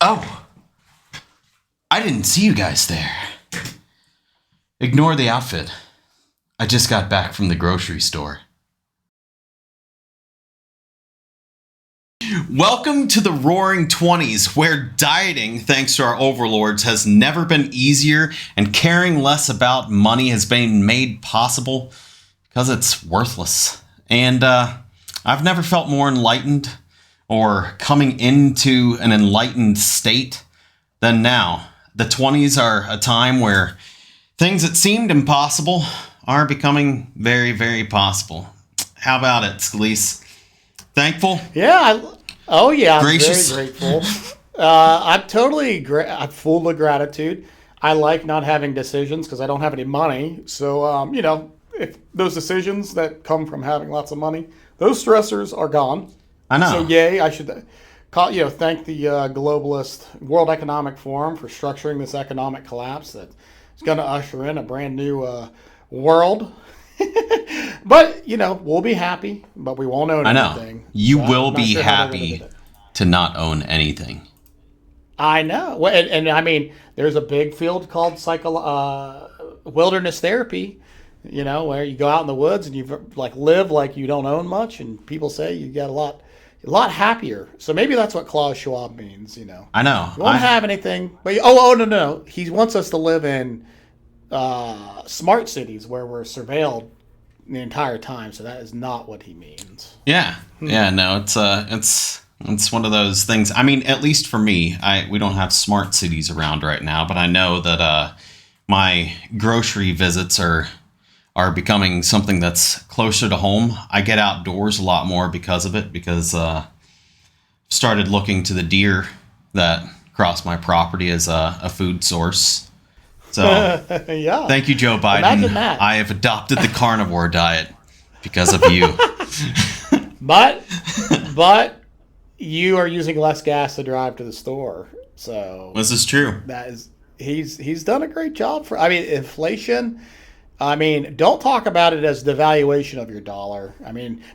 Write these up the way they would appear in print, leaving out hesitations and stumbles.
Oh, I didn't see you guys there. Ignore the outfit. I just got back from the grocery store. Welcome to the Roaring 20s, where dieting, thanks to our overlords, has never been easier, and caring less about money has been made possible because it's worthless. And I've never felt more enlightened or coming into an enlightened state than now. The 20s are a time where things that seemed impossible are becoming very, very possible. How about it, Scalise? Thankful? Yeah. I'm Gracious? very grateful. I'm totally I'm full of gratitude. I like not having decisions because I don't have any money. So, if those decisions that come from having lots of money, those stressors are gone. I know. So, yay! I should thank the globalist World Economic Forum for structuring this economic collapse that is going to usher in a brand new world. But, we'll be happy, but we won't own anything. I know. You So will I'm not be sure how they're gonna happy do that. to not own anything. I know. Well, and I mean, there's a big field called wilderness therapy, where you go out in the woods and you live like you don't own much, and people say you get a lot happier. So maybe that's what Klaus Schwab means. I know. You won't have anything, but no. He wants us to live in smart cities where we're surveilled the entire time. So that is not what he means. Yeah. Yeah, no, it's one of those things. I mean, at least for me, we don't have smart cities around right now, but I know that my grocery visits are becoming something that's closer to home. I get outdoors a lot more because of it, because started looking to the deer that cross my property as a food source. So Yeah. thank you, Joe Biden. Imagine that. I have adopted the carnivore diet because of you. But you are using less gas to drive to the store. So This is true. he's done a great job inflation. Don't talk about it as devaluation of your dollar.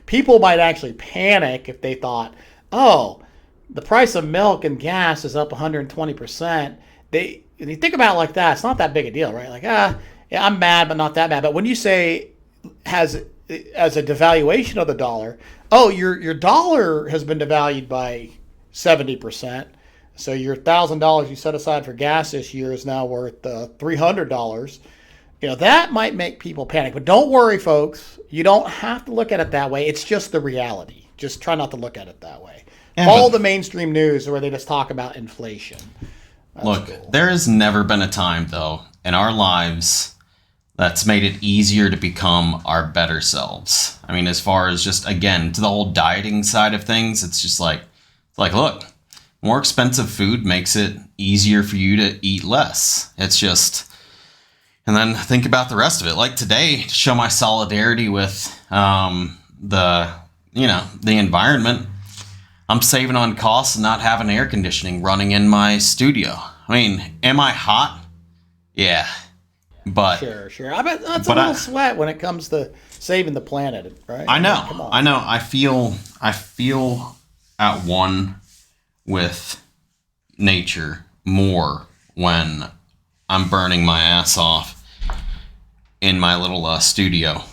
People might actually panic if they thought, oh, the price of milk and gas is up 120%. When you think about it like that, it's not that big a deal, right? Yeah, I'm mad, but not that mad. But when you say as a devaluation of the dollar, oh, your dollar has been devalued by 70%. So your $1,000 you set aside for gas this year is now worth $300. That might make people panic. But don't worry, folks. You don't have to look at it that way. It's just the reality. Just try not to look at it that way. Follow the mainstream news where they just talk about inflation. Look, there has never been a time, though, in our lives that's made it easier to become our better selves. As far as just, again, to the whole dieting side of things, it's just look, more expensive food makes it easier for you to eat less. It's just, and then think about the rest of it. Like today, to show my solidarity with the environment, I'm saving on costs and not having air conditioning running in my studio. Am I hot? Yeah. But Sure. I bet that's a little sweat when it comes to saving the planet, right? I know. Come on. I know. I feel at one with nature more when I'm burning my ass off in my little studio.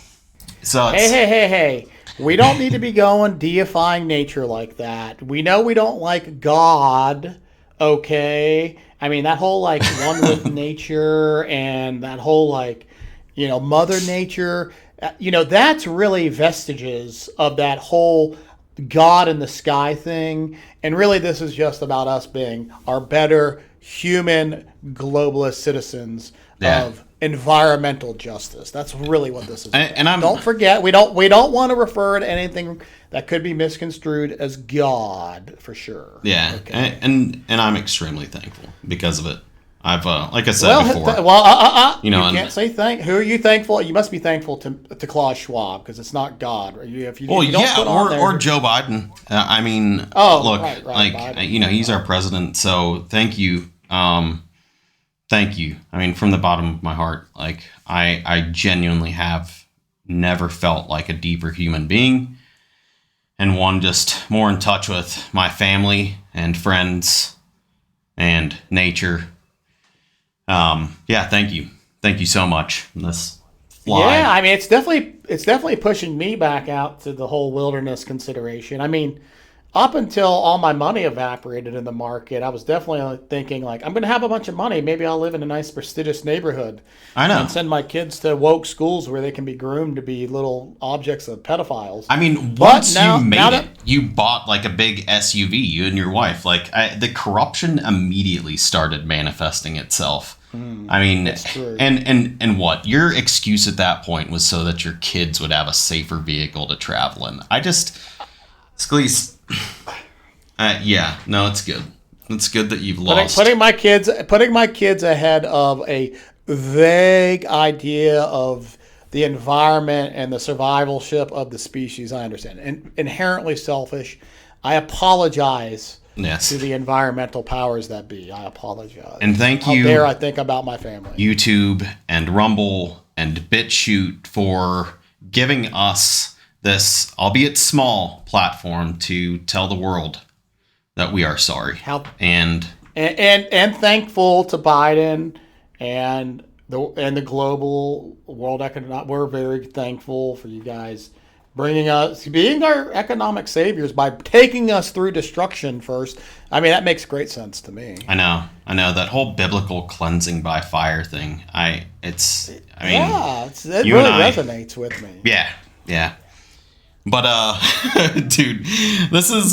So Hey. We don't need to be deifying nature like that. We know we don't like God, okay? That whole one with nature and that whole Mother Nature, that's really vestiges of that whole God in the sky thing. And really this is just about us being our better human globalist citizens of environmental justice. That's really what this is about. And don't forget, we don't want to refer to anything that could be misconstrued as God, for sure. Yeah, okay. and I'm extremely thankful because of it. I've like I said before. You can't say thank. Who are you thankful? You must be thankful to Klaus Schwab because it's not God. If you don't put on there, or Joe Biden. Look, right, Biden. He's our president, so thank you. Thank you. From the bottom of my heart, I genuinely have never felt like a deeper human being, and one just more in touch with my family and friends and nature. Yeah, thank you so much. This fly. Yeah, I mean it's definitely pushing me back out to the whole wilderness consideration. I mean, up until all my money evaporated in the market, I was definitely thinking like I'm going to have a bunch of money. Maybe I'll live in a nice prestigious neighborhood I know. and send my kids to woke schools where they can be groomed to be little objects of pedophiles. I mean, But once now, you now made that it, you bought like a big SUV, you and your wife. Like the corruption immediately started manifesting itself. I mean, it's true. and what your excuse at that point was so that your kids would have a safer vehicle to travel in. Scalise, yeah, no, it's good. It's good that you've lost. Putting my kids ahead of a vague idea of the environment and the survivalship of the species. I understand. Inherently selfish. I apologize Yes, to the environmental powers that be. I apologize. and thank How you, dare I think about my family? YouTube and Rumble and BitChute, for giving us this, albeit small, platform to tell the world that we are sorry. How And and thankful to Biden and the global world economic. We're very thankful for you guys being our economic saviors by taking us through destruction first. I mean, that makes great sense to me. I know that whole biblical cleansing by fire thing. I mean, Yeah, it you really and I- resonates with me. yeah. But dude, this is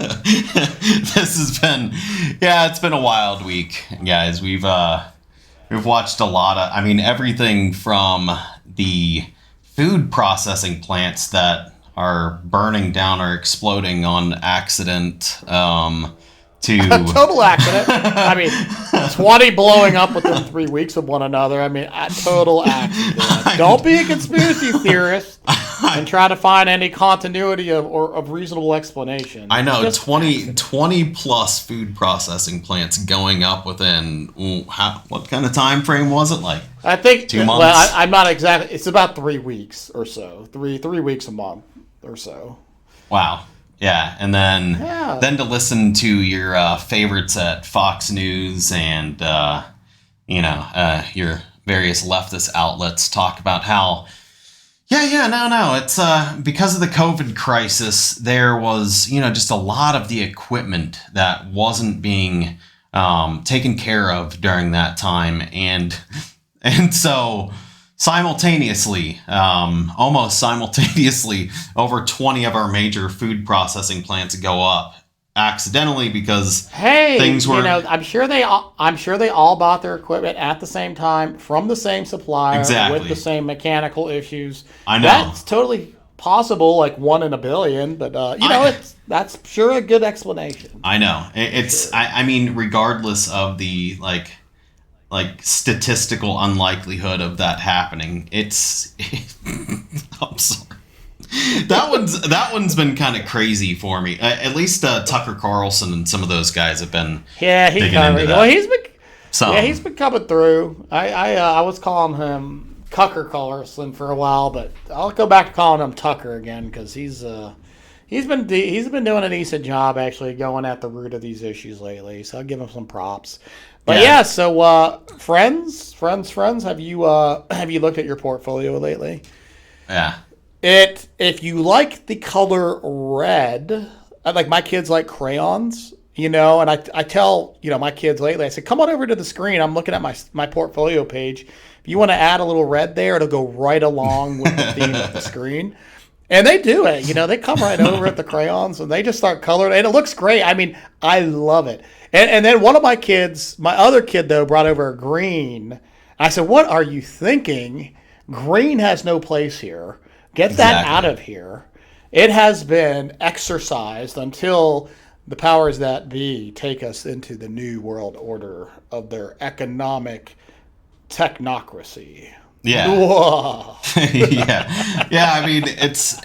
this has been, yeah, it's been a wild week, guys. We've watched a lot of, I mean, everything from the food processing plants that are burning down or exploding on accident, to Total accident. I mean, 20 blowing up within 3 weeks of one another. I mean, a total accident. Don't be a conspiracy theorist and try to find any continuity of reasonable explanation. I know, Just 20 plus food processing plants going up within, what kind of time frame was it? Like I think 2 months? Well, I'm not exactly. It's about 3 weeks or so. Three weeks a month or so. Wow. Yeah, and then Yeah. to listen to your favorites at Fox News and your various leftist outlets talk about how it's because of the COVID crisis, there was just a lot of the equipment that wasn't being taken care of during that time, and so almost simultaneously, over 20 of our major food processing plants go up accidentally because things were. I'm sure they all bought their equipment at the same time from the same supplier Exactly. with the same mechanical issues. I know. That's totally possible, like 1 in a billion. But that's sure a good explanation. I know. I mean, regardless of the like statistical unlikelihood of that happening, it's I'm sorry. That one's been kind of crazy for me. At least Tucker Carlson and some of those guys have been digging into that. Well, he's been coming through. I was calling him Tucker Carlson for a while, but I'll go back to calling him Tucker again because he's been doing a decent job actually going at the root of these issues lately. So I'll give him some props. But yeah, so friends, have you looked at your portfolio lately? Yeah. If you like the color red, like my kids like crayons, and I tell my kids lately, I say, come on over to the screen. I'm looking at my portfolio page. If you want to add a little red there, it'll go right along with the theme of the screen. And they do it. They come right over at the crayons and they just start coloring, and it looks great. I mean, I love it. And then one of my kids, my other kid though, brought over a green. I said, "What are you thinking? Green has no place here. Get that out of here." It has been exercised until the powers that be take us into the new world order of their economic technocracy. Yeah. Whoa. yeah. I mean, it's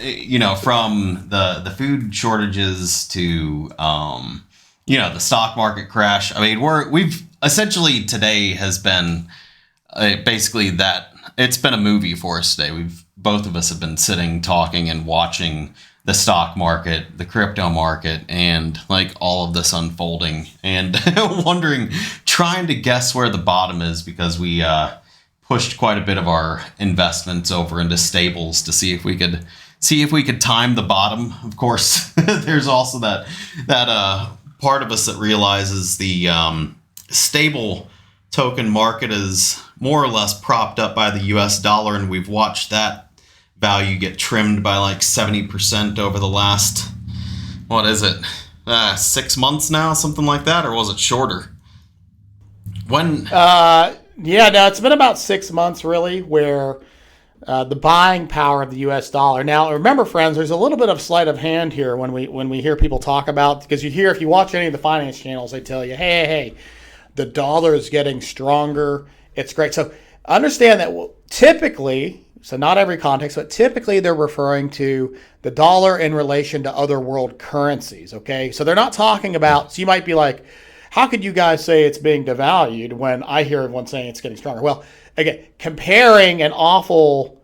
from the food shortages to the stock market crash. I mean, we've essentially today has been basically that. It's been a movie for us today. Both of us have been sitting, talking, and watching the stock market, the crypto market, and like all of this unfolding, and wondering, trying to guess where the bottom is, because we pushed quite a bit of our investments over into stables to see if we could time the bottom. Of course, there's also that part of us that realizes the stable token market is more or less propped up by the US dollar, and we've watched that value get trimmed by like 70% over the last, what is it, 6 months now, something like that, or was it shorter? When Yeah, no, it's been about 6 months really, where the buying power of the U.S. dollar. Now, remember, friends, there's a little bit of sleight of hand here when we hear people talk about, because you hear, if you watch any of the finance channels, they tell you, hey, the dollar is getting stronger. It's great. So understand that typically, so not every context, but typically they're referring to the dollar in relation to other world currencies. Okay, so they're not talking about. So you might be like, how could you guys say it's being devalued when I hear everyone saying it's getting stronger? Well, again, comparing an awful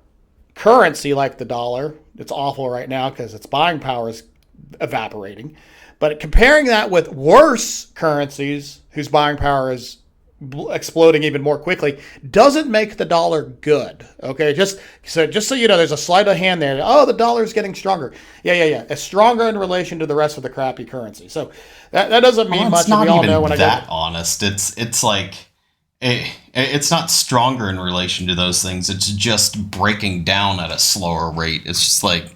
currency like the dollar, it's awful right now because its buying power is evaporating. But comparing that with worse currencies whose buying power is exploding even more quickly doesn't make the dollar good. Okay, just so you know, there's a sleight of hand there. Oh, the dollar's getting stronger. Yeah. It's stronger in relation to the rest of the crappy currency. So that doesn't mean much. It's not we all even know when that honest. It's like it's not stronger in relation to those things. It's just breaking down at a slower rate. It's just like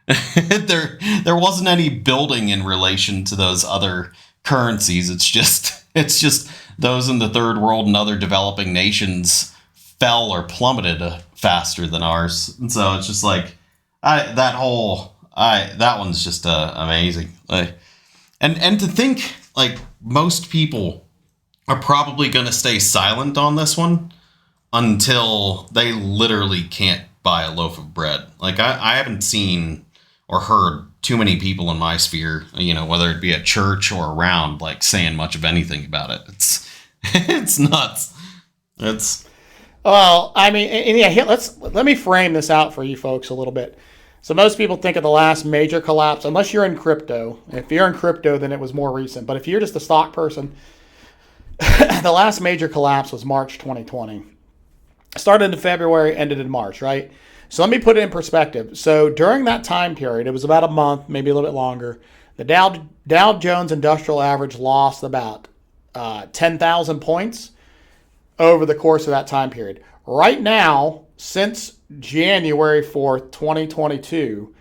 there wasn't any building in relation to those other currencies. It's just those in the third world and other developing nations fell or plummeted faster than ours. And so it's just like that one's just amazing. And to think like most people are probably going to stay silent on this one until they literally can't buy a loaf of bread. Like I haven't seen or heard too many people in my sphere, whether it be at church or around, like saying much of anything about it. It's nuts. Well, I mean, and yeah, let me frame this out for you folks a little bit. So most people think of the last major collapse, unless you're in crypto. If you're in crypto, then it was more recent. But if you're just a stock person, the last major collapse was March 2020. Started in February, ended in March, right? So let me put it in perspective. So during that time period, it was about a month, maybe a little bit longer. The Dow Jones Industrial Average lost about 10,000 points over the course of that time period. Right now, since January 4th, 2022,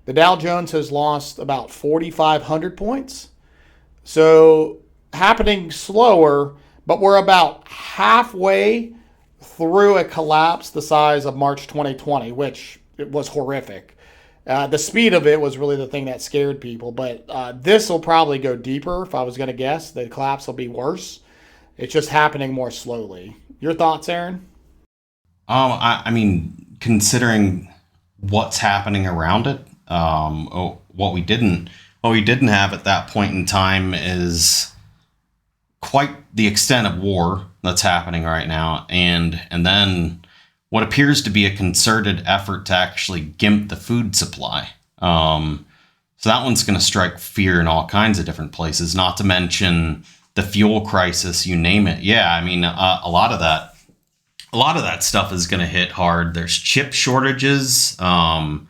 the Dow Jones has lost about 4,500 points. So happening slower, but we're about halfway through a collapse the size of March 2020, which it was horrific. The speed of it was really the thing that scared people, but this will probably go deeper. If I was going to guess, the collapse will be worse. It's just happening more slowly. Your thoughts, Aaron? I mean, considering what's happening around it, what we didn't have at that point in time is quite the extent of war that's happening right now, and then what appears to be a concerted effort to actually gimp the food supply. So that one's going to strike fear in all kinds of different places, not to mention the fuel crisis, you name it. Yeah, I mean, a lot of that stuff is going to hit hard. There's chip shortages, a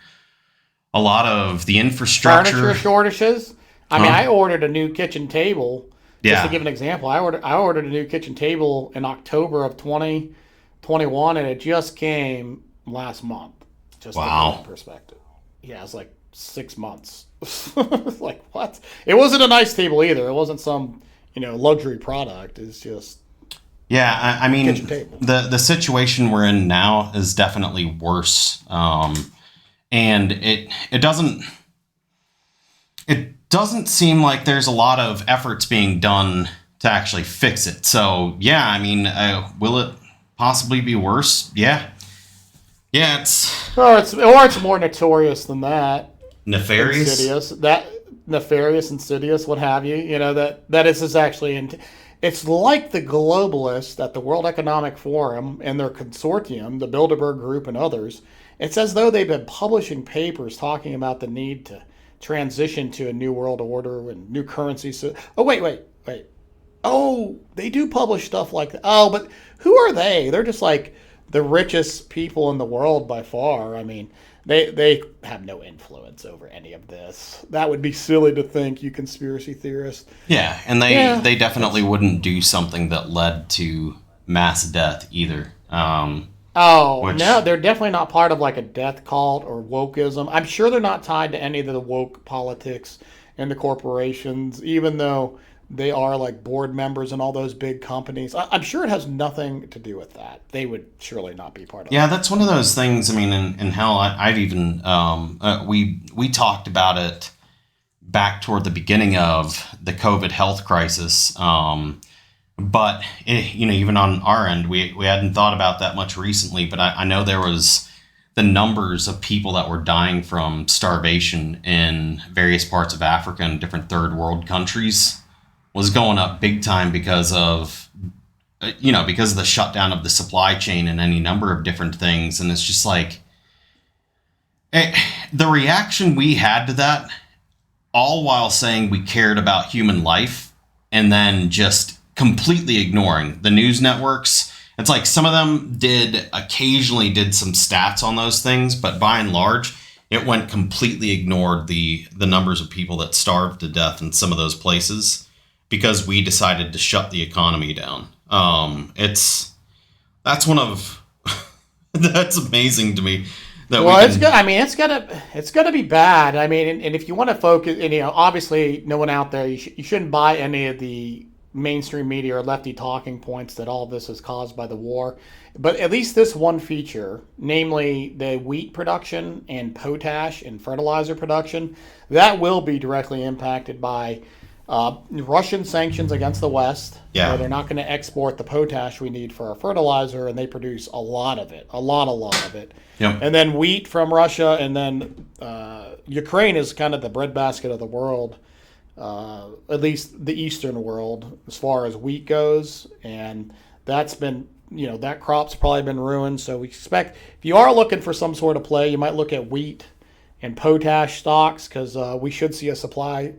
lot of the infrastructure. Furniture shortages. I mean, I ordered a new kitchen table. Just to give an example, I ordered a new kitchen table in October of 2021, and it just came last month. Just to put it in perspective. Yeah, it's like 6 months. Like, what? It wasn't a nice table either. It wasn't some, luxury product. It's just I mean, kitchen table. The situation we're in now is definitely worse. And it doesn't seem like there's a lot of efforts being done to actually fix it. So, yeah, I mean, will it possibly be worse? Yeah, it's more notorious than that. Nefarious? Insidious, what have you. That is actually... It's like the globalists at the World Economic Forum and their consortium, the Bilderberg Group and others. It's as though they've been publishing papers talking about the need to transition to a new world order and new currency. So, oh wait. Oh, they do publish stuff like that. Oh, but who are they? They're just like the richest people in the world by far. I mean, they have no influence over any of this. That would be silly to think, you conspiracy theorist. Yeah, and they definitely wouldn't do something that led to mass death either. Oh, Which no, they're definitely not part of like a death cult or wokeism. I'm sure they're not tied to any of the woke politics and the corporations, even though they are like board members in all those big companies. I'm sure it has nothing to do with that. They would surely not be part of Yeah, that. that's one of those things. I mean, in hell, I'd even we talked about it back toward the beginning of the COVID health crisis. But even on our end, we hadn't thought about that much recently. But I know there was the numbers of people that were dying from starvation in various parts of Africa and different third world countries was going up big time because of because of the shutdown of the supply chain and any number of different things. And it's just like the reaction we had to that, all while saying we cared about human life, and then just completely ignoring the news networks. It's like some of them occasionally did some stats on those things, but by and large, it went completely ignored the numbers of people that starved to death in some of those places because we decided to shut the economy down. That's one of that's amazing to me. It's good. I mean, it's gonna be bad. I mean, and if you want to focus, and obviously, no one out there, you shouldn't buy any of the mainstream media or lefty talking points that all of this is caused by the war. But at least this one feature, namely the wheat production and potash and fertilizer production, that will be directly impacted by Russian sanctions against the West. Yeah. Where they're not going to export the potash we need for our fertilizer, and they produce a lot of it, a lot of it. Yep. And then wheat from Russia, and then Ukraine is kind of the breadbasket of the world. At least the eastern world, as far as wheat goes, and that's been, that crop's probably been ruined. So we expect, if you are looking for some sort of play, you might look at wheat and potash stocks, because we should see a supply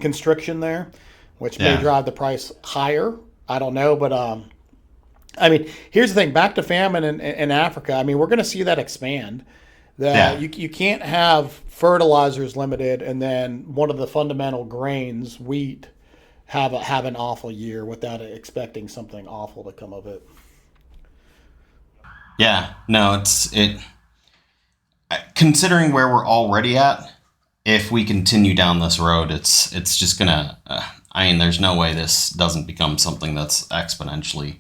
constriction there, which may drive the price higher. I don't know, but I mean, here's the thing: back to famine in Africa. I mean, we're going to see that expand. You can't have fertilizers limited and then one of the fundamental grains, wheat, have an awful year without expecting something awful to come of it. Yeah, no, considering where we're already at, if we continue down this road, it's just gonna. There's no way this doesn't become something that's exponentially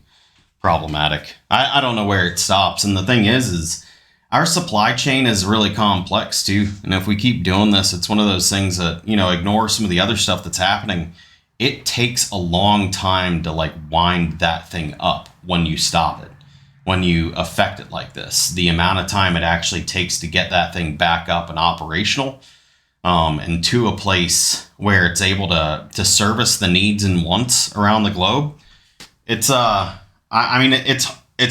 problematic. I don't know where it stops, and the thing is our supply chain is really complex too. And if we keep doing this, it's one of those things that, ignore some of the other stuff that's happening. It takes a long time to wind that thing up when you stop it, when you affect it like this. The amount of time it actually takes to get that thing back up and operational, and to a place where it's able to service the needs and wants around the globe. It's it's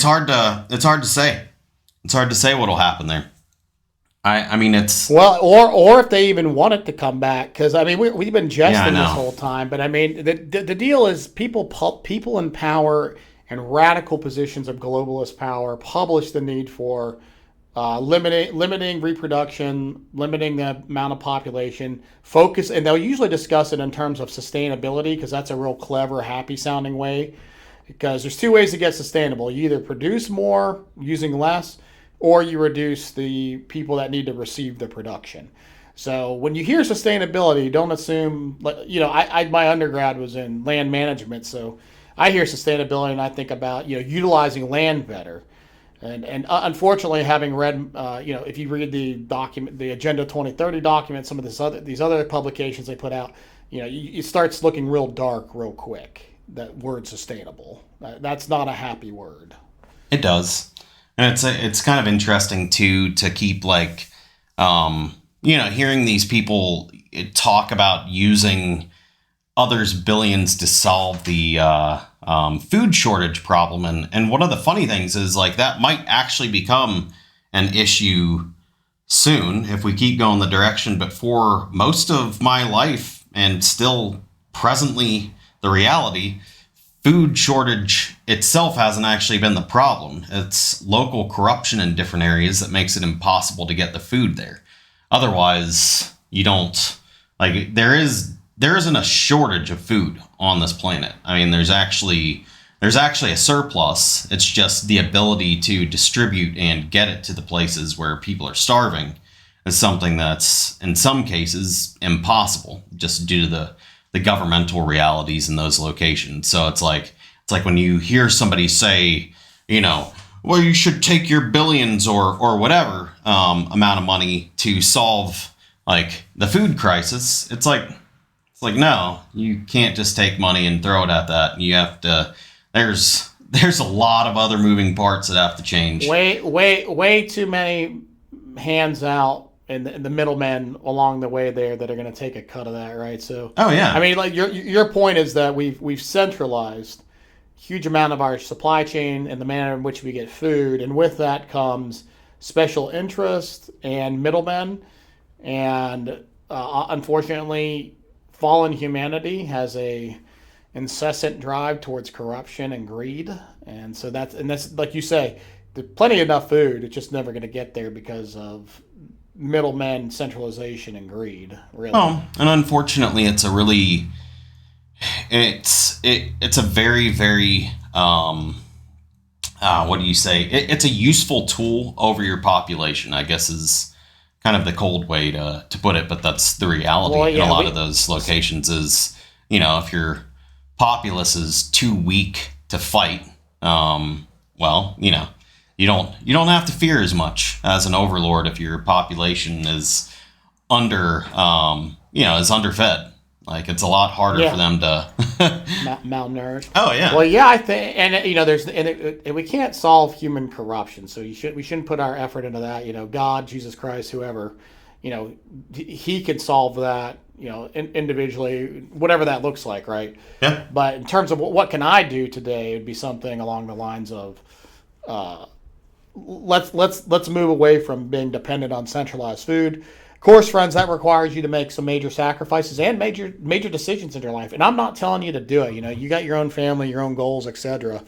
hard to say. It's hard to say what'll happen there. It's or if they even want it to come back, because we've been jesting this whole time, but the deal is people in power and radical positions of globalist power publish the need for limiting reproduction, limiting the amount of population, focus, and they'll usually discuss it in terms of sustainability, because that's a real clever, happy sounding way. Because there's two ways to get sustainable: you either produce more using less, or you reduce the people that need to receive the production. So when you hear sustainability, don't assume, my undergrad was in land management, so I hear sustainability and I think about, utilizing land better. And unfortunately, having read, if you read the document, the Agenda 2030 document, some of these other publications they put out, it starts looking real dark real quick. That word sustainable, that's not a happy word. It does. And it's kind of interesting too to keep hearing these people talk about using others' billions to solve the food shortage problem. And one of the funny things is that might actually become an issue soon if we keep going the direction. But for most of my life, and still presently the reality, food shortage itself hasn't actually been the problem. It's local corruption in different areas that makes it impossible to get the food there. Otherwise, you don't, like, there isn't a shortage of food on this planet. I mean, there's actually a surplus. It's just the ability to distribute and get it to the places where people are starving is something that's in some cases impossible, just due to the governmental realities in those locations. So it's like when you hear somebody say, well, you should take your billions or whatever amount of money to solve like the food crisis. It's like no, you can't just take money and throw it at that. You have to. There's a lot of other moving parts that have to change. Way too many hands out and the middlemen along the way there that are going to take a cut of that, right? So, oh yeah, I mean, like your point is that we've centralized a huge amount of our supply chain and the manner in which we get food, and with that comes special interest and middlemen, and unfortunately, fallen humanity has a incessant drive towards corruption and greed, and so that's like you say, there's plenty enough food. It's just never going to get there because of middlemen, centralization, and greed. Really. Oh, and unfortunately, it's a very very what do you say? It's a useful tool over your population, I guess, is kind of the cold way to put it, but that's the reality in a lot of those locations. Is if your populace is too weak to fight, well, you don't have to fear as much as an overlord if your population is is underfed. Like, it's a lot harder for them to malnourished. Oh yeah. Well, yeah, I think, and we can't solve human corruption, so we shouldn't put our effort into that. God, Jesus Christ, whoever, he can solve that. Individually, whatever that looks like, right? Yeah. But in terms of what can I do today, it'd be something along the lines of, let's move away from being dependent on centralized food. Of course, friends, that requires you to make some major sacrifices and major decisions in your life. And I'm not telling you to do it. You got your own family, your own goals, etc.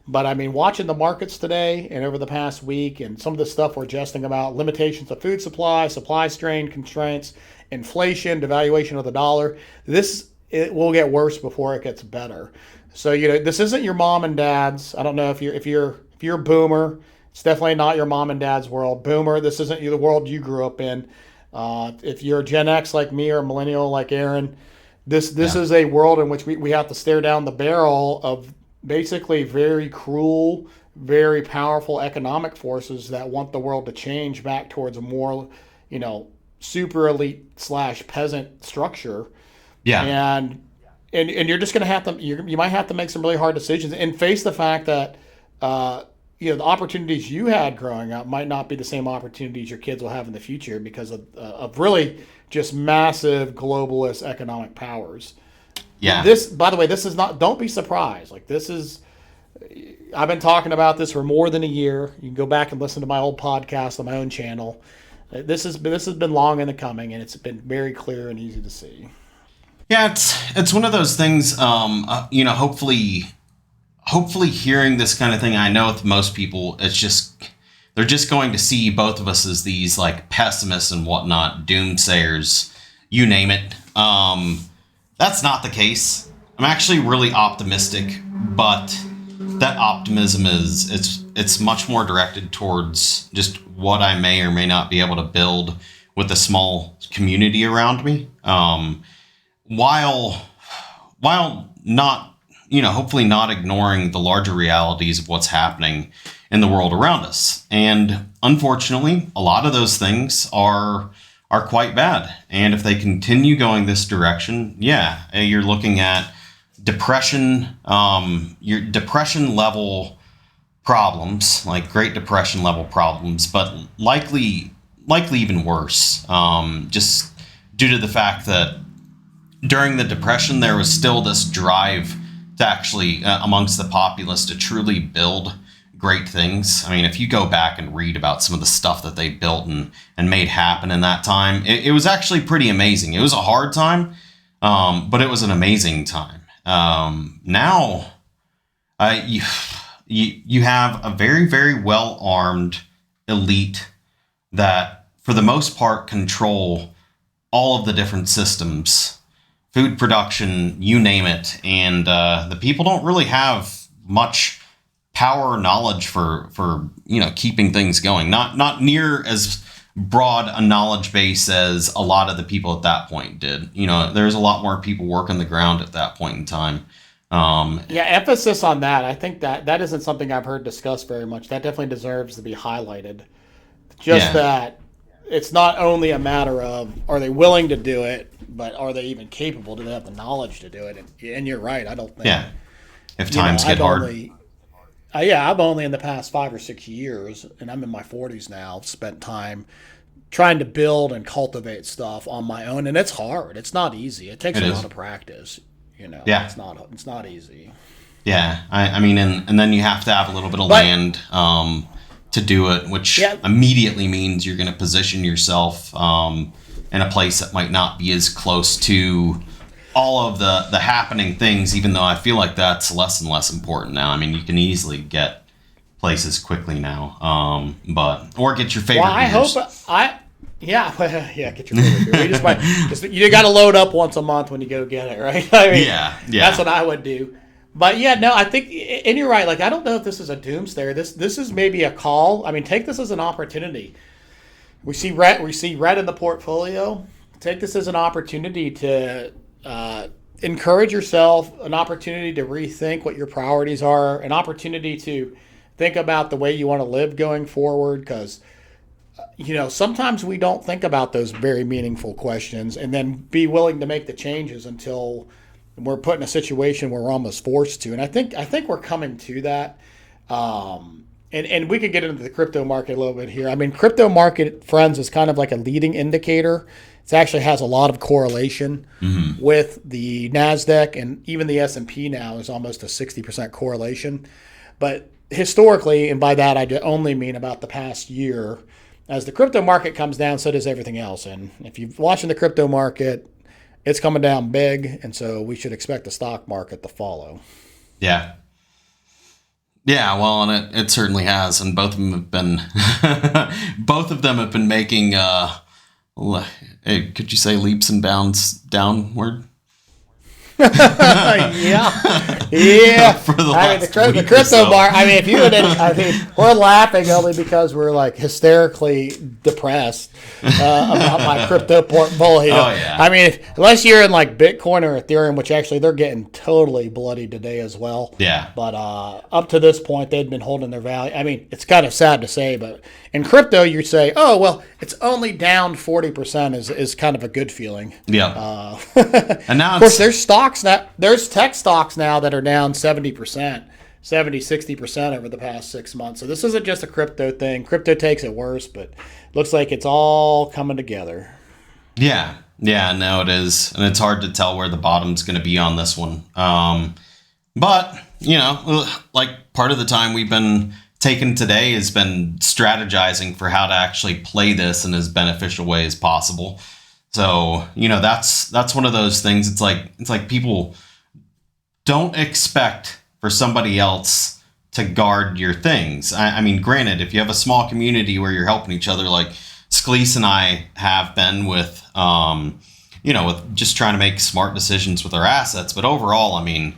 But I mean, watching the markets today and over the past week, and some of the stuff we're jesting about, limitations of food supply strain constraints, inflation, devaluation of the dollar, it will get worse before it gets better. So this isn't your mom and dad's. I don't know if you're a boomer. It's definitely not your mom and dad's world. Boomer, this isn't the world you grew up in. If you're Gen X like me or a millennial like Aaron, this is a world in which we have to stare down the barrel of basically very cruel, very powerful economic forces that want the world to change back towards a more, super elite / peasant structure. Yeah. And you're just going to have to, you might have to make some really hard decisions and face the fact that, the opportunities you had growing up might not be the same opportunities your kids will have in the future because of really just massive globalist economic powers. Yeah. By the way, this is not, don't be surprised. I've been talking about this for more than a year. You can go back and listen to my old podcast on my own channel. This has been long in the coming, and it's been very clear and easy to see. Yeah, it's one of those things. Hopefully, hearing this kind of thing, I know with most people, it's just they're just going to see both of us as these like pessimists and whatnot, doomsayers, you name it. That's not the case. I'm actually really optimistic, but that optimism it's much more directed towards just what I may or may not be able to build with a small community around me. While not, hopefully not ignoring the larger realities of what's happening in the world around us. And unfortunately, a lot of those things are quite bad. And if they continue going this direction, you're looking at depression, your depression level problems, like Great Depression level problems, but likely even worse, just due to the fact that during the Depression, there was still this drive to actually, amongst the populace, to truly build great things. I mean, if you go back and read about some of the stuff that they built and made happen in that time, it was actually pretty amazing. It was a hard time, but it was an amazing time. Now, you have a very, very well-armed elite that, for the most part, control all of the different systems, food production, you name it. And the people don't really have much power or knowledge for keeping things going. Not near as broad a knowledge base as a lot of the people at that point did. There's a lot more people working the ground at that point in time. Emphasis on that. I think that isn't something I've heard discussed very much. That definitely deserves to be highlighted. That it's not only a matter of are they willing to do it, but are they even capable? Do they have the knowledge to do it? And you're right. I don't think. Yeah. If times get hard. I've only in the past 5 or 6 years, and I'm in my 40s now, spent time trying to build and cultivate stuff on my own, and it's hard. It's not easy. It takes a lot of practice. Yeah. It's not easy. Yeah, I mean, and then you have to have a little bit of land to do it, which immediately means you're going to position yourself in a place that might not be as close to all of the happening things, even though I feel like that's less and less important now. I mean, you can easily get places quickly now, or get your favorite beers. Get your favorite beer. You got to load up once a month when you go get it, right? I mean, that's what I would do. But I think, and you're right. Like, I don't know if this is a doomsday. This is maybe a call. I mean, take this as an opportunity. We see red in the portfolio. Take this as an opportunity to encourage yourself, an opportunity to rethink what your priorities are, an opportunity to think about the way you want to live going forward. Because sometimes we don't think about those very meaningful questions, and then be willing to make the changes until we're put in a situation where we're almost forced to. And I think we're coming to that. And we could get into the crypto market a little bit here. I mean, crypto market, friends, is kind of like a leading indicator. It actually has a lot of correlation with the NASDAQ, and even the S&P now is almost a 60% correlation. But historically, and by that I only mean about the past year, as the crypto market comes down, so does everything else. And if you're watching the crypto market, it's coming down big, and so we should expect the stock market to follow. Yeah. Yeah, well, and it certainly has, and both of them have been making could you say leaps and bounds downward? Yeah. For the the crypto bar. I mean, if you had, we're laughing only because we're like hysterically depressed about my crypto portfolio. Oh yeah. I mean, unless you're in like Bitcoin or Ethereum, which actually they're getting totally bloody today as well. Yeah. But up to this point, they'd been holding their value. I mean, it's kind of sad to say, but in crypto, you say, oh well, it's only down 40% is kind of a good feeling. Yeah. And now, of course, there's tech stocks now that are down 70%, 60% over the past 6 months. So this isn't just a crypto thing. Crypto takes it worse, but looks like it's all coming together. Yeah, no, it is. And it's hard to tell where the bottom's going to be on this one. But, like part of the time we've been taken today has been strategizing for how to actually play this in as beneficial way as possible. So, that's one of those things. It's like people don't expect for somebody else to guard your things. I mean, granted, if you have a small community where you're helping each other, like Scalise and I have been with, with just trying to make smart decisions with our assets. But overall, I mean,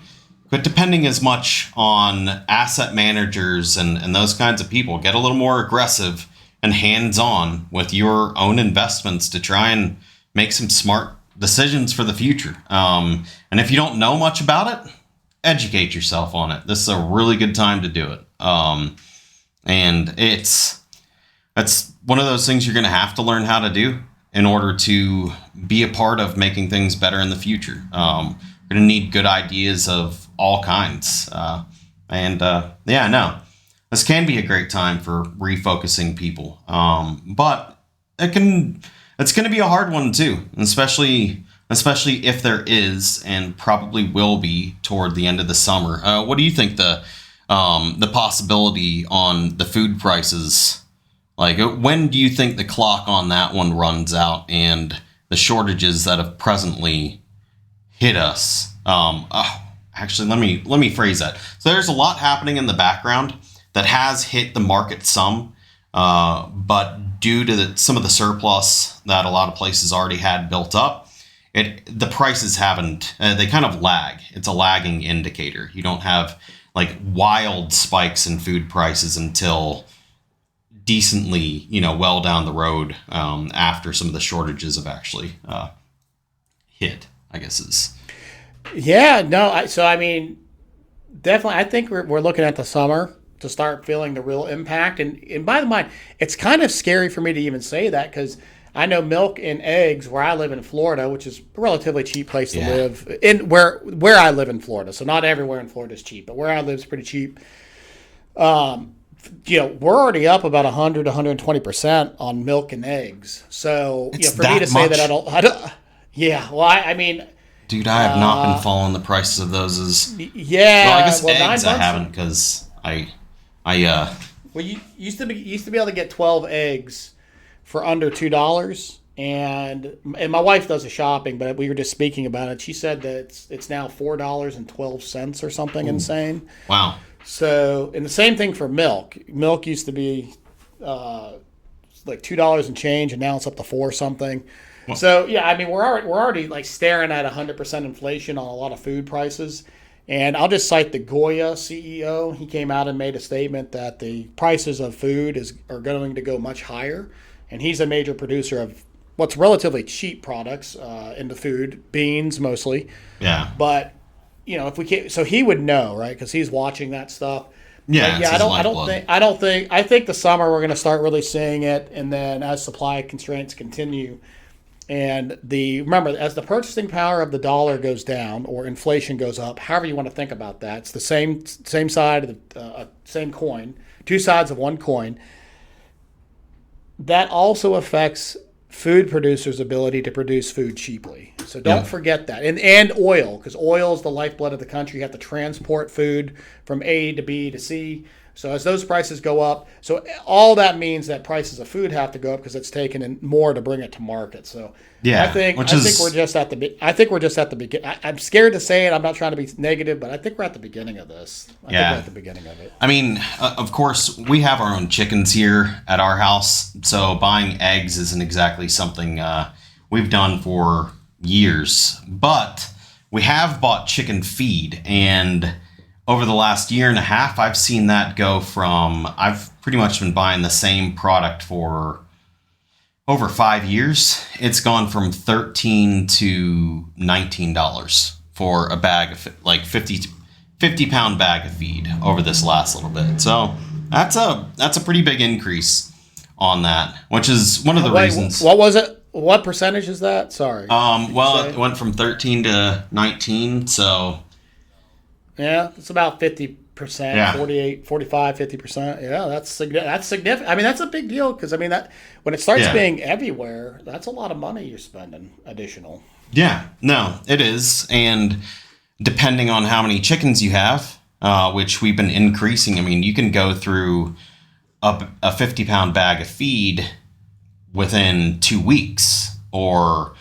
but depending as much on asset managers and those kinds of people, get a little more aggressive and hands-on with your own investments to try and make some smart decisions for the future. And if you don't know much about it, educate yourself on it. This is a really good time to do it. And that's one of those things you're going to have to learn how to do in order to be a part of making things better in the future. You're going to need good ideas of all kinds. This can be a great time for refocusing people. But it's going to be a hard one too, especially if there is, and probably will be toward the end of the summer. What do you think the the possibility on the food prices. Like, when do you think the clock on that one runs out and the shortages that have presently hit us? Actually, let me phrase that. So there's a lot happening in the background that has hit the market some, but due to some of the surplus that a lot of places already had built up, the prices haven't. They kind of lag. It's a lagging indicator. You don't have like wild spikes in food prices until decently, well down the road, after some of the shortages have actually hit, I guess is. Yeah, no. I mean, definitely. I think we're looking at the summer to start feeling the real impact. And by the way, it's kind of scary for me to even say that because I know milk and eggs where I live in Florida, which is a relatively cheap place to live. In where I live in Florida, so not everywhere in Florida is cheap, but where I live is pretty cheap. We're already up about 100, 120% on milk and eggs. So, for me to say that I don't. Yeah, well, I mean, dude, I have not been following the prices of those. Yeah, well, I guess eggs I haven't because well, you used to be able to get 12 eggs for under $2, and my wife does the shopping, but we were just speaking about it. She said that it's now $4.12 or something insane. Wow. So, and the same thing for milk. Milk used to be like $2 and change, and now it's up to four something. Well, so yeah, I mean we're already like staring at 100% inflation on a lot of food prices. And I'll just cite the Goya CEO. He came out and made a statement that the prices of food are going to go much higher. And he's a major producer of what's relatively cheap products in the food, beans mostly. Yeah. But if we can't, so he would know, right? Because he's watching that stuff. Yeah. Yeah. I think the summer we're going to start really seeing it, and then as supply constraints continue, and remember, as the purchasing power of the dollar goes down or inflation goes up, however you want to think about that, it's the same side of the same coin, two sides of one coin. That also affects food producers' ability to produce food cheaply. So don't forget that. And oil, because oil is the lifeblood of the country. You have to transport food from A to B to C. So as those prices go up, so all that means that prices of food have to go up because it's taken in more to bring it to market. So I think we're just at the beginning. I'm scared to say it. I'm not trying to be negative, but I think we're at the beginning of this. I think we're at the beginning of it. I mean, of course, we have our own chickens here at our house, so buying eggs isn't exactly something we've done for years. But we have bought chicken feed, and over the last year and a half, I've seen that go from, I've pretty much been buying the same product for over 5 years. It's gone from $13 to $19 for a bag of like 50 pound bag of feed over this last little bit. So that's a pretty big increase on that, which is one of the reasons. What was it? What percentage is that? Sorry. Well, it went from 13 to 19, so. Yeah, it's about 50%, 48, 45, 50%. Yeah, that's significant. I mean, that's a big deal because, I mean, that when it starts being everywhere, that's a lot of money you're spending additional. Yeah, no, it is. And depending on how many chickens you have, which we've been increasing, I mean, you can go through a 50 pound bag of feed within 2 weeks, or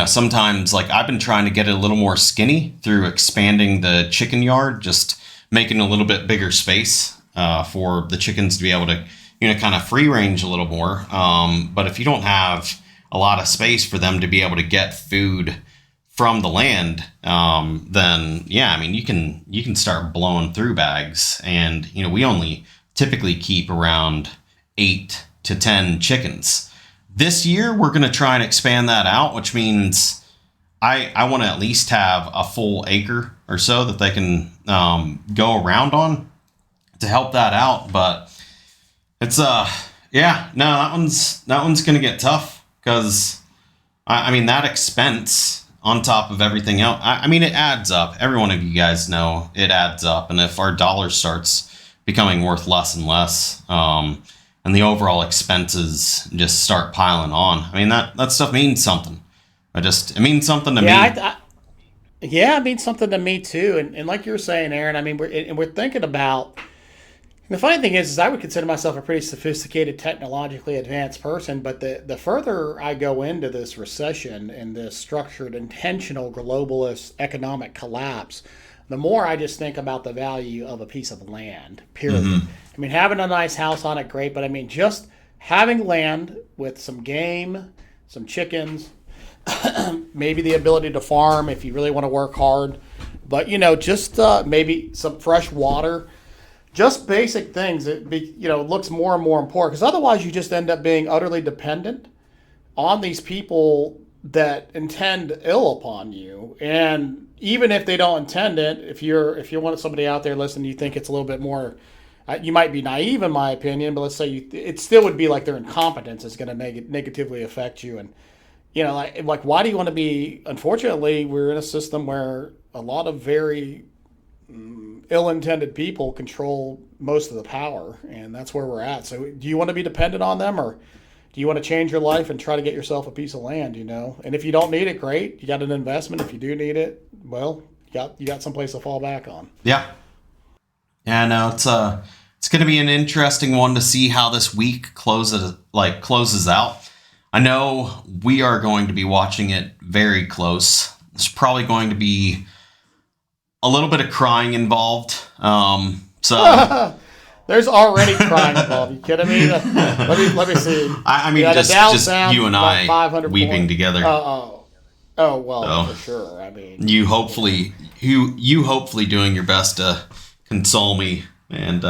sometimes, like, I've been trying to get it a little more skinny through expanding the chicken yard, just making a little bit bigger space for the chickens to be able to, kind of free range a little more. But if you don't have a lot of space for them to be able to get food from the land, then yeah, I mean, you can start blowing through bags, and we only typically keep around 8 to 10 chickens. This year, we're going to try and expand that out, which means I want to at least have a full acre or so that they can go around on to help that out. But it's that one's going to get tough because I mean, that expense on top of everything else, I mean, it adds up. Every one of you guys know it adds up, and if our dollar starts becoming worth less and less, and the overall expenses just start piling on, I mean, that stuff means something. It means something to me. Yeah, it means something to me too. And like you were saying, Aaron, I mean, we're thinking about. And the funny thing is I would consider myself a pretty sophisticated, technologically advanced person. But the further I go into this recession and this structured, intentional globalist economic collapse, the more I just think about the value of a piece of land. Period. Hmm. I mean, having a nice house on it, great. But I mean, just having land with some game, some chickens, maybe the ability to farm if you really want to work hard, but just maybe some fresh water, just basic things. Looks more and more important because otherwise you just end up being utterly dependent on these people that intend ill upon you. And even if they don't intend it, if you want somebody out there listening, you think it's a little bit more. You might be naive in my opinion, but let's say it still would be like their incompetence is going to negatively affect you. And like why do you want to be? Unfortunately, we're in a system where a lot of very ill-intended people control most of the power, and that's where we're at. So, do you want to be dependent on them, or do you want to change your life and try to get yourself a piece of land? And if you don't need it, great. You got an investment. If you do need it, well, you got someplace to fall back on. Yeah. Yeah, no, it's going to be an interesting one to see how this week closes out. I know we are going to be watching it very close. There's probably going to be a little bit of crying involved. So There's already crying involved. You kidding me? Let me see. I mean, just you and I weeping points. together. Well, for sure. I mean, you hopefully doing your best to console me and.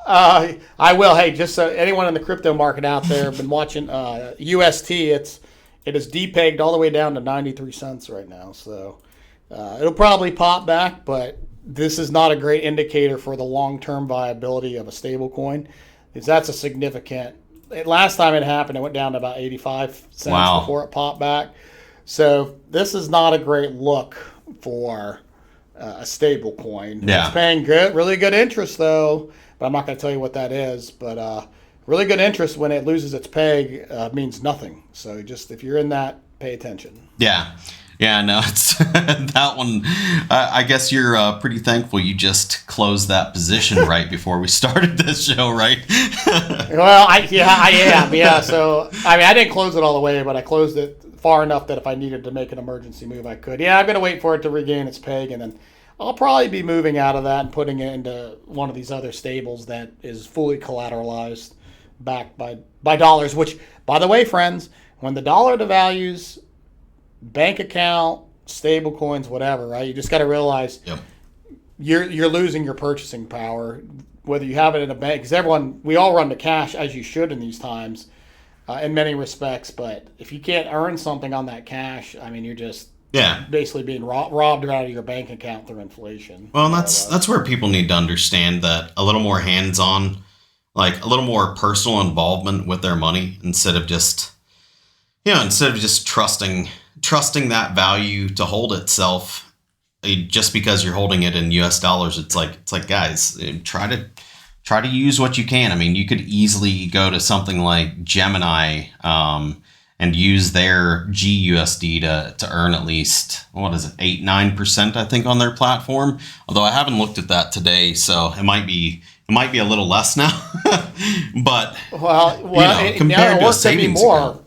I will. Hey, just so anyone in the crypto market out there been watching UST, it is depegged all the way down to 93 cents right now. So it'll probably pop back, but this is not a great indicator for the long-term viability of a stable coin, because that's a significant. Last time it happened, it went down to about 85 cents before it popped back. So this is not a great look for a stable coin. Yeah. It's paying really good interest though. But I'm not going to tell you what that is. But really good interest when it loses its peg means nothing. So just if you're in that, pay attention. Yeah. Yeah, no, it's that one. I guess you're pretty thankful you just closed that position right before we started this show, right? Well, I am. Yeah. So, I mean, I didn't close it all the way, but I closed it far enough that if I needed to make an emergency move, I could. Yeah, I'm going to wait for it to regain its peg, and then I'll probably be moving out of that and putting it into one of these other stables that is fully collateralized, backed by dollars. Which, by the way, friends, when the dollar devalues, bank account, stable coins, whatever, right? You just got to realize you're losing your purchasing power, whether you have it in a bank. Because we all run to cash as you should in these times, in many respects. But if you can't earn something on that cash, I mean, you're just basically being robbed out of your bank account through inflation. Well, and that's where people need to understand that a little more hands-on, like a little more personal involvement with their money instead of just trusting that value to hold itself just because you're holding it in US dollars. It's like guys, try to use what you can. I mean, you could easily go to something like Gemini and use their GUSD to earn at least, 8-9% I think on their platform. Although I haven't looked at that today, so it might be a little less now. But compared to a savings account.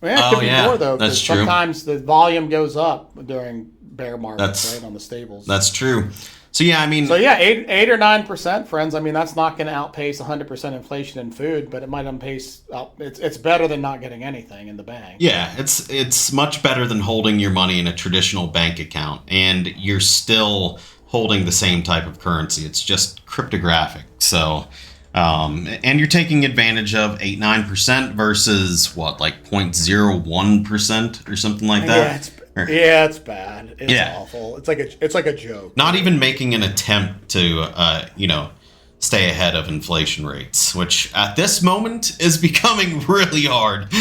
Yeah, it could be more though. That's true. Sometimes the volume goes up during bear markets, right, on the stables. That's true. So yeah, I mean. So yeah, 8 or 9%, friends. I mean, that's not going to outpace 100% inflation in food, but it might outpace. It's better than not getting anything in the bank. Yeah, it's much better than holding your money in a traditional bank account, and you're still holding the same type of currency. It's just cryptographic. So. And you're taking advantage of 8-9% versus like 0.01% or something like that. It's bad. It's awful. It's like a joke. Not even making an attempt to stay ahead of inflation rates, which at this moment is becoming really hard.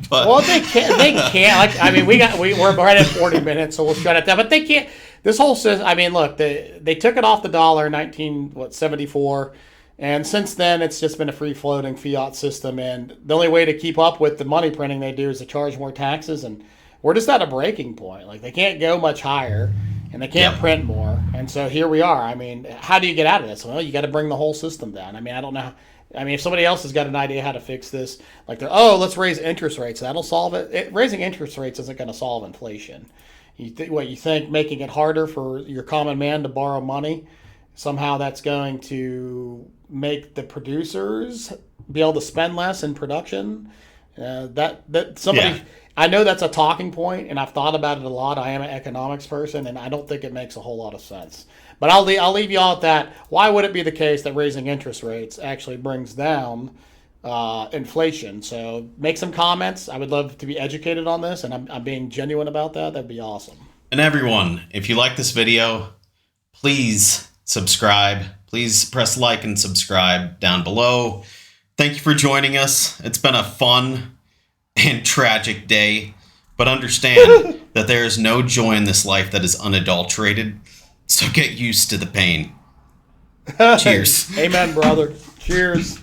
Well, they can't. Like, I mean, we're right at 40 minutes, so we'll shut it down. But they can't. This whole system. I mean, look, they took it off the dollar in 1974. And since then, it's just been a free-floating fiat system. And the only way to keep up with the money printing they do is to charge more taxes. And we're just at a breaking point. Like they can't go much higher, and they can't Yep. print more. And so here we are. I mean, how do you get out of this? Well, you got to bring the whole system down. I mean, I don't know. I mean, if somebody else has got an idea how to fix this, like let's raise interest rates, that'll solve it. Raising interest rates isn't going to solve inflation. You think making it harder for your common man to borrow money, somehow that's going to make the producers be able to spend less in production? That somebody, Yeah. I know that's a talking point, and I've thought about it a lot. I am an economics person, and I don't think it makes a whole lot of sense. But I'll leave you all at that. Why would it be the case that raising interest rates actually brings down inflation? So make some comments. I would love to be educated on this, and I'm being genuine about that. That'd be awesome. And everyone, if you like this video, please subscribe. Please press like and subscribe down below. Thank you for joining us. It's been a fun and tragic day, but understand that there is no joy in this life that is unadulterated, so get used to the pain. Cheers. Amen, brother. Cheers.